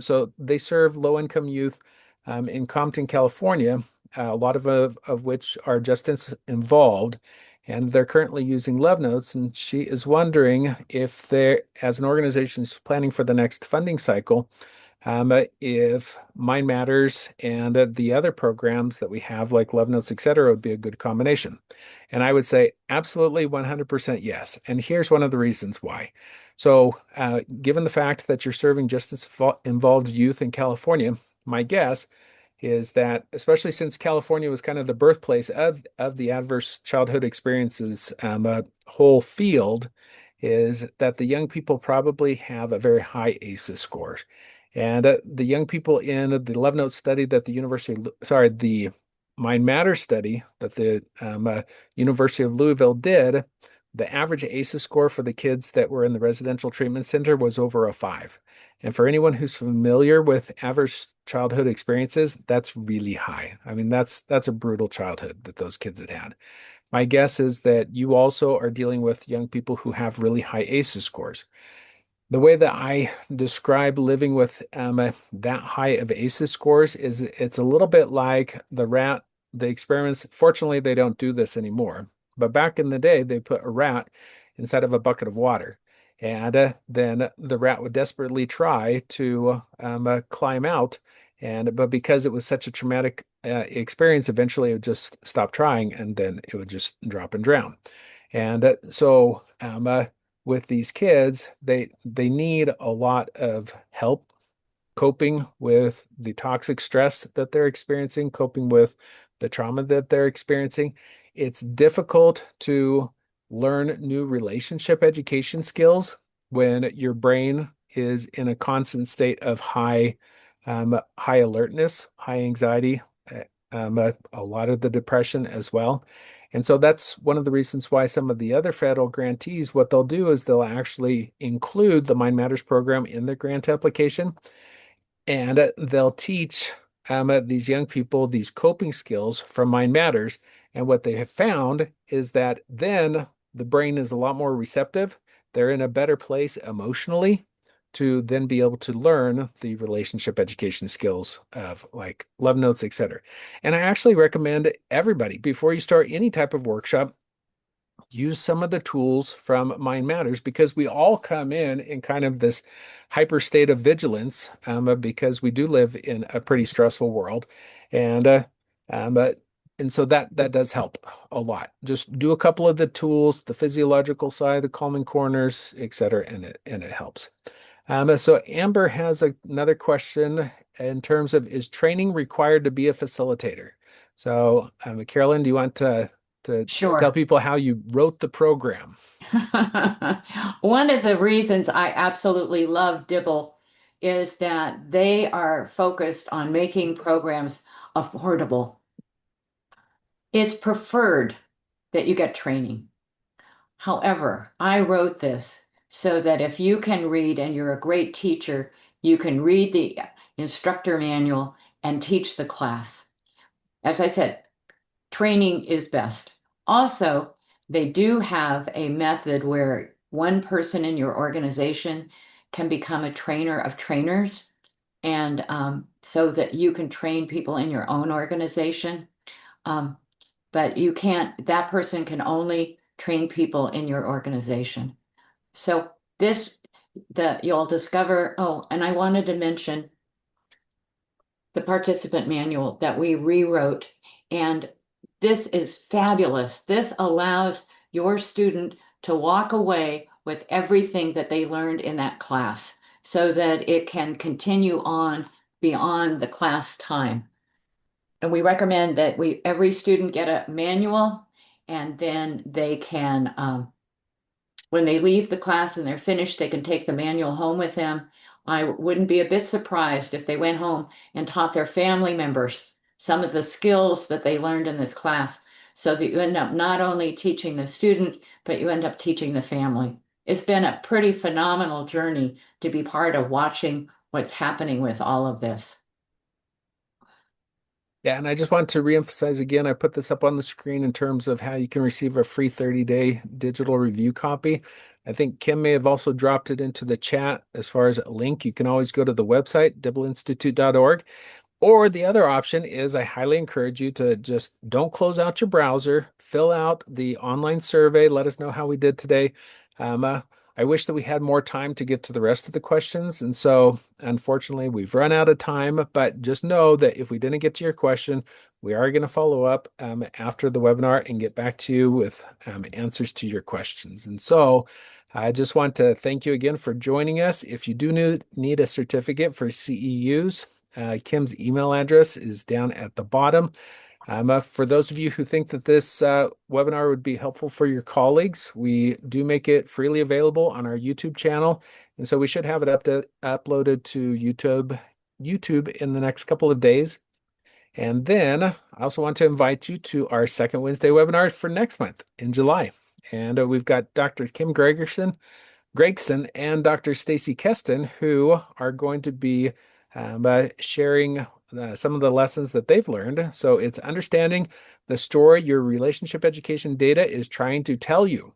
so they serve low-income youth in Compton, California, a lot of which are just as involved, and they're currently using Love Notes. And she is wondering if they're, as an organization, is planning for the next funding cycle, if Mind Matters and the other programs that we have, like Love Notes, etc., would be a good combination. And I would say absolutely 100% yes. And here's one of the reasons why. So, given the fact that you're serving justice involved youth in California, my guess is that, especially since California was kind of the birthplace of the adverse childhood experiences whole field, is that the young people probably have a very high ACEs score. And the young people in the Love Note study that the the Mind Matter study that the University of Louisville did, the average ACEs score for the kids that were in the residential treatment center was over a 5. And for anyone who's familiar with average childhood experiences, that's really high. I mean, that's a brutal childhood that those kids had had. My guess is that you also are dealing with young people who have really high ACEs scores. The way that I describe living with that high of ACEs scores is it's a little bit like the experiments. Fortunately, they don't do this anymore. But back in the day, they put a rat inside of a bucket of water. And then the rat would desperately try to climb out. But because it was such a traumatic experience, eventually it would just stop trying and then it would just drop and drown. And with these kids, they need a lot of help coping with the toxic stress that they're experiencing, coping with the trauma that they're experiencing. It's difficult to learn new relationship education skills when your brain is in a constant state of high alertness, high anxiety, a lot of the depression as well. And so that's one of the reasons why some of the other federal grantees, what they'll do is they'll actually include the Mind Matters program in their grant application, and they'll teach these young people these coping skills from Mind Matters. And what they have found is that then the brain is a lot more receptive. They're in a better place emotionally to then be able to learn the relationship education skills of like love notes, etc. And I actually recommend everybody, before you start any type of workshop, use some of the tools from Mind Matters, because we all come in kind of this hyper state of vigilance because we do live in a pretty stressful world, and um, uh, and so that does help a lot. Just do a couple of the tools, the physiological side, the calming corners, etc., and it helps. So Amber has another question in terms of, is training required to be a facilitator? So, Carolyn, do you want to tell
Sure.
people how you wrote the program?
One of the reasons I absolutely love Dibble is that they are focused on making programs affordable. It's preferred that you get training. However, I wrote this so that if you can read and you're a great teacher, you can read the instructor manual and teach the class. As I said, training is best. Also, they do have a method where one person in your organization can become a trainer of trainers, and so that you can train people in your own organization. Um, but you can't, that person can only train people in your organization. So this, you'll discover, oh, and I wanted to mention the participant manual that we rewrote. And this is fabulous. This allows your student to walk away with everything that they learned in that class so that it can continue on beyond the class time. And we recommend that every student get a manual, and then they can when they leave the class and they're finished, they can take the manual home with them. I wouldn't be a bit surprised if they went home and taught their family members some of the skills that they learned in this class, so that you end up not only teaching the student, but you end up teaching the family. It's been a pretty phenomenal journey to be part of watching what's happening with all of this.
Yeah, and I just want to reemphasize again, I put this up on the screen in terms of how you can receive a free 30-day digital review copy. I think Kim may have also dropped it into the chat as far as a link. You can always go to the website, dibbleinstitute.org. Or the other option is, I highly encourage you to just don't close out your browser, fill out the online survey, let us know how we did today. Um, uh, I wish that we had more time to get to the rest of the questions. And so, unfortunately, we've run out of time. But just know that if we didn't get to your question, we are going to follow up after the webinar and get back to you with answers to your questions. And so, I just want to thank you again for joining us. If you do need a certificate for CEUs, Kim's email address is down at the bottom. For those of you who think that this webinar would be helpful for your colleagues, we do make it freely available on our YouTube channel. And so we should have it uploaded to YouTube in the next couple of days. And then I also want to invite you to our second Wednesday webinar for next month in July. And we've got Dr. Kim Gregson and Dr. Stacy Keston, who are going to be sharing some of the lessons that they've learned. So it's understanding the story your relationship education data is trying to tell you.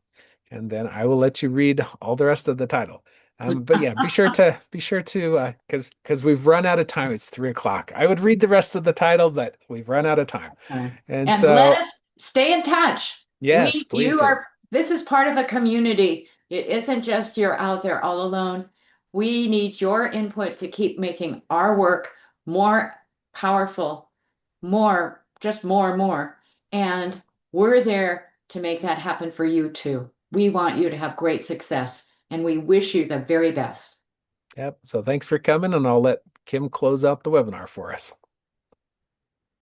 And then I will let you read all the rest of the title. But yeah, be sure to because we've run out of time. It's 3 o'clock. I would read the rest of the title, but we've run out of time. And
And let
so
us stay in touch.
yes, please
You
do.
are, this is part of a community. It isn't just you're out there all alone. We need your input to keep making our work more powerful, just more and more. And we're there to make that happen for you too. We want you to have great success and we wish you the very best.
Yep. So thanks for coming, and I'll let Kim close out the webinar for us.